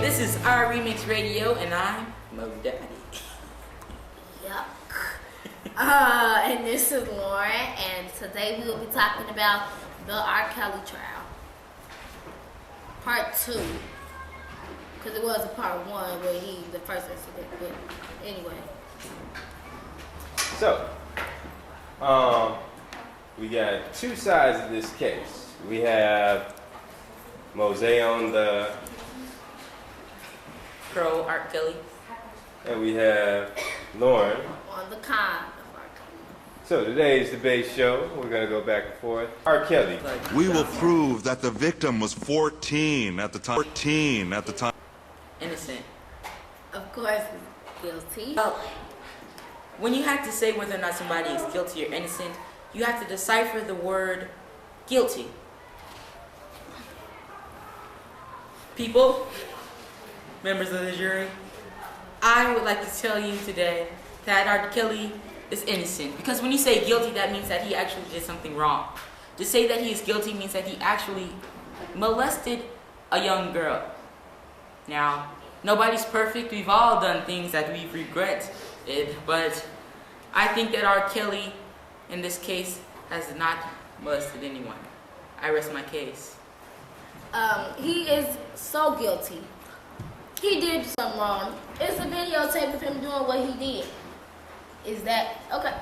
This is iRemix Radio, and I'm Mo Daddy. Yuck. And this is Lauren, and today we will be talking about the R. Kelly trial. Part 2. Because it was a part 1 where the first incident, but anyway. So, we got two sides of this case. We have Mose on the Pro R. Kelly. and we have Lauren On the con of R. Kelly. So today's debate show, we're going to go back and forth. R. Kelly. We will prove that the victim was 14 at the time. Innocent. Of course, guilty. Well, when you have to say whether or not somebody is guilty or innocent, you have to decipher the word guilty. People, members of the jury, I would like to tell you today that R. Kelly is innocent. Because when you say guilty, that means that he actually did something wrong. To say that he is guilty means that he actually molested a young girl. Now, nobody's perfect. We've all done things that we regret it, but I think that R. Kelly, in this case, has not molested anyone. I rest my case. He is so guilty. He did something wrong. It's a videotape of him doing what he did. Is that okay?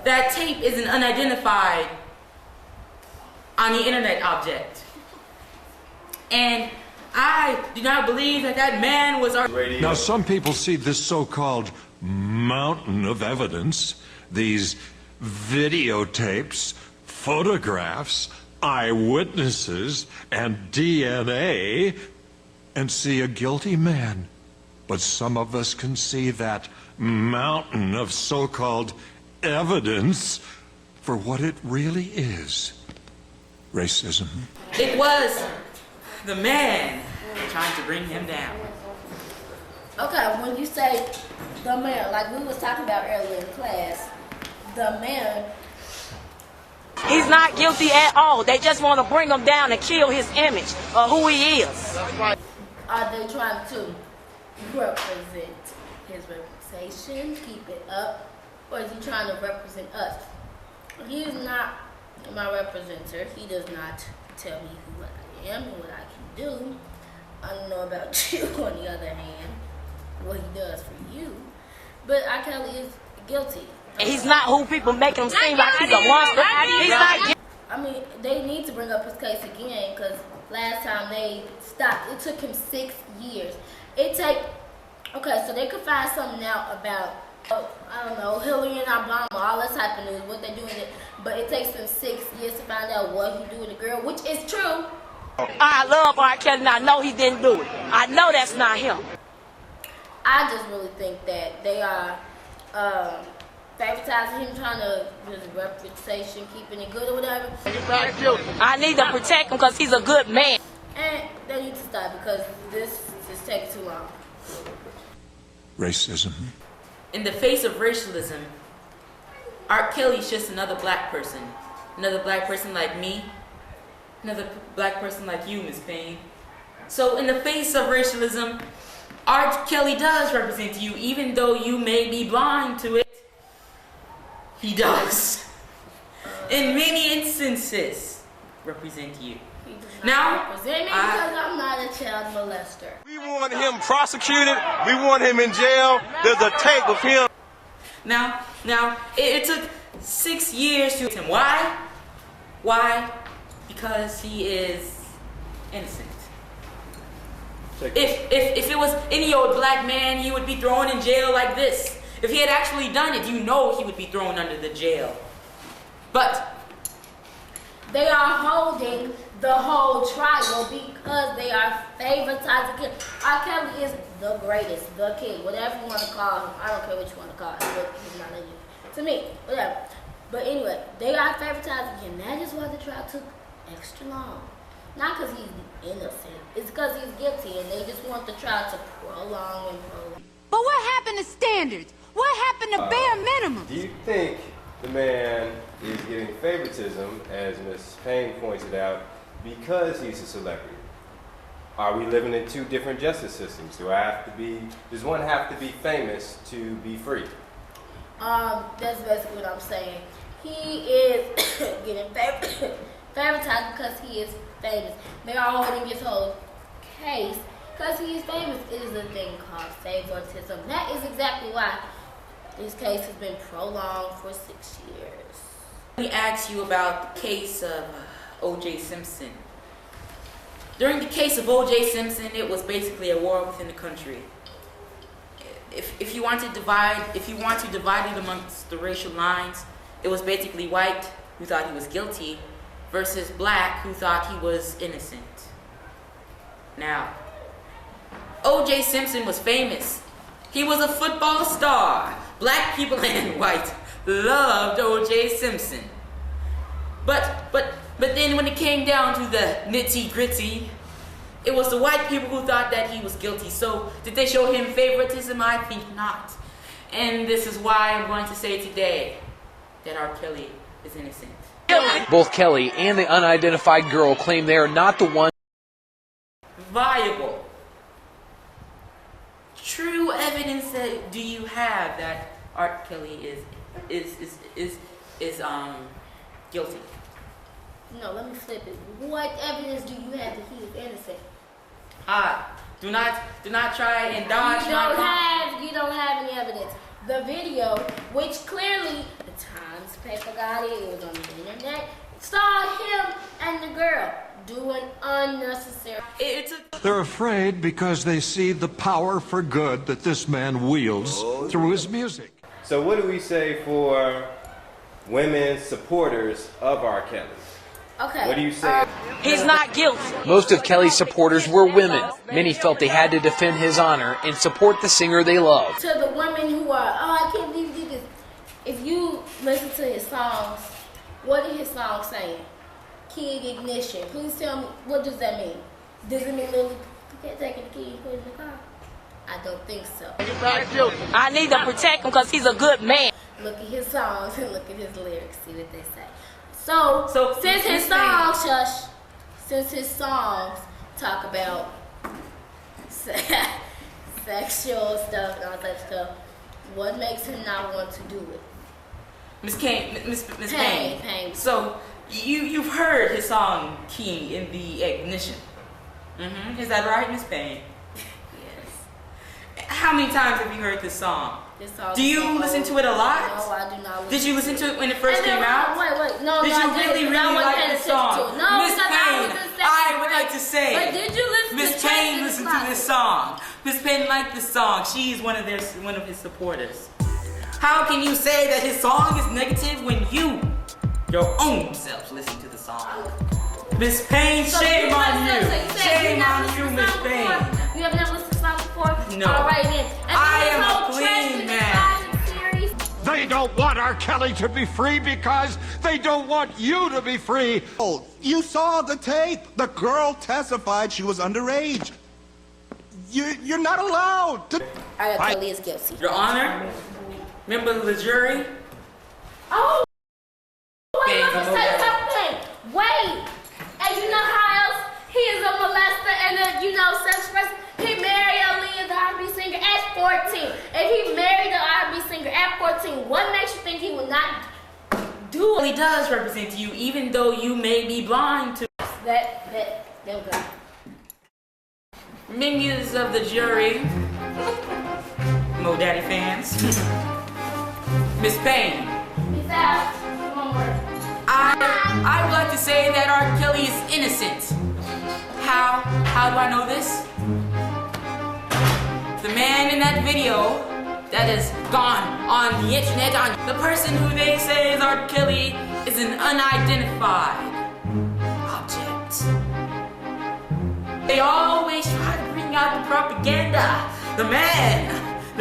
That tape is an unidentified on the internet object. And I do not believe that that man was our Radio. Now, some people see this so-called mountain of evidence, these videotapes, photographs, eyewitnesses, and DNA, and see a guilty man. But some of us can see that mountain of so-called evidence for what it really is. Racism. It was the man trying to bring him down. Okay, when you say the man, like we was talking about earlier in class, the man. He's not guilty at all. They just want to bring him down and kill his image of who he is. Are they trying to represent his reputation, keep it up, or is he trying to represent us? He is not my representative. He does not tell me who I am and what I can do. I don't know about you, on the other hand, what he does for you. But R. Kelly is guilty. And he's not who people make him seem like he's a monster. He's not guilty. I mean, they need to bring up his case again because last time they stopped, it took him 6 years. Okay, so they could find something out about, I don't know, Hillary and Obama, all that type of news, what they're doing, but it takes them 6 years to find out what he do with the girl, which is true. I love R. Kelly and I know he didn't do it. I know that's not him. I just really think that they are favoritizing him, trying to his reputation, keeping it good or whatever. I need to protect him because he's a good man. And they need to stop because this is taking too long. Racism. In the face of racialism, R. Kelly's just another black person. Another black person like me. Another black person like you, Miss Payne. So in the face of racialism, R. Kelly does represent you, even though you may be blind to it. He does. In many instances, represent you. He does not Now, represent me because I'm not a child molester. We want him prosecuted. We want him in jail. There's a tape of him. Now, it took 6 years to him. Why? Why? Because he is innocent. If it was any old black man, he would be thrown in jail like this. If he had actually done it, you know he would be thrown under the jail. But they are holding the whole trial because they are favoritizing him. R. Kelly is the greatest, the king, whatever you want to call him. I don't care what you want to call him, but he's not a to me, whatever. But anyway, they are favoritizing him. That is why the trial took extra long. Not because he's innocent. It's because he's guilty, and they just want the trial to prolong and prolong. But what happened to standards? What happened to bare minimum? Do you think the man is getting favoritism, as Ms. Payne pointed out, because he's a celebrity? Are we living in two different justice systems? Does one have to be famous to be free? That's basically what I'm saying. He is getting favoritized because he is famous. They are holding his whole case because he is famous. It is a thing called favoritism. That is exactly why this case has been prolonged for 6 years. Let me ask you about the case of O.J. Simpson. During the case of O.J. Simpson, it was basically a war within the country. If you want to divide it amongst the racial lines, it was basically white who thought he was guilty versus black who thought he was innocent. Now, O.J. Simpson was famous. He was a football star. Black people and white loved O.J. Simpson. But then when it came down to the nitty-gritty, it was the white people who thought that he was guilty. So did they show him favoritism? I think not. And this is why I'm going to say today that R. Kelly is innocent. Both Kelly and the unidentified girl claim they are not the one. Viable. True evidence that do you have that R. Kelly is guilty? No, let me flip it. What evidence do you have that he is innocent? Do not try and dodge You don't have any evidence. The video, which clearly the Times paper got it was on the internet, saw him and the girl doing unnecessary. They're afraid because they see the power for good that this man wields through his music. So what do we say for women supporters of R. Kelly? Okay. What do you say? He's not guilty. Most of Kelly's supporters were women. Many felt they had to defend his honor and support the singer they love. To the women who are, I can't believe you did this. If you listen to his songs, what are his songs saying? Key ignition. Please tell me, what does that mean? Does it mean literally taking the key and putting it in the car? I don't think so. I need to protect him because he's a good man. Look at his songs and look at his lyrics. See what they say. So since his songs talk about sexual stuff and all that stuff, what makes him not want to do it? Miss Payne. So you've heard his song "Key in the Ignition." Is that right, Miss Payne? Yes. How many times have you heard this song? Do you listen to it a lot? No, I do not. Did you listen to it when it first came out? Wait. No, did you really like the song? No, Miss Payne, I would like to say. But did you listen to Miss Payne listened to this song. Miss Payne liked the song. She's one of his supporters. How can you say that his song is negative when you, your own self, listen to the song? Miss Payne, shame on you. Shame on you, Miss Payne. You have never listened to the song before? No. All right then. I am a clean man. They don't want R. Kelly to be free because they don't want you to be free. Oh, you saw the tape. The girl testified she was underage. You're not allowed to. R. Kelly is guilty. Your Honor, member of the jury. Oh, wait, let me say something. Wait. And you know how else he is a molester and sex person? He married Aaliyah, the R&B singer, at 14. If he married the R&B singer at 14, what makes you think he would not do it? He does represent you, even though you may be blind to That go. Members of the jury, Mo Daddy fans, Miss Payne. Peace out. One more. I would like to say that R. Kelly is innocent. How do I know this? The man in that video that is gone on the internet, the person who they say is R. Kelly is an unidentified object. They always try to bring out the propaganda. The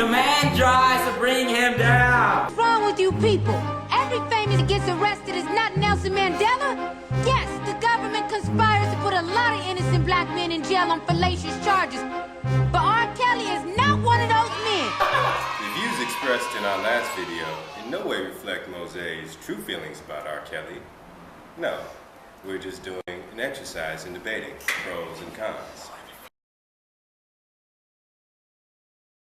man tries to bring him down. What's wrong with you people? Every famous that gets arrested is not Nelson Mandela. Yes, the government conspires to put a lot of innocent black men in jail on fallacious charges. But R. Kelly is not one of those men. The views expressed in our last video in no way reflect Mose's true feelings about R. Kelly. No, we're just doing an exercise in debating pros and cons.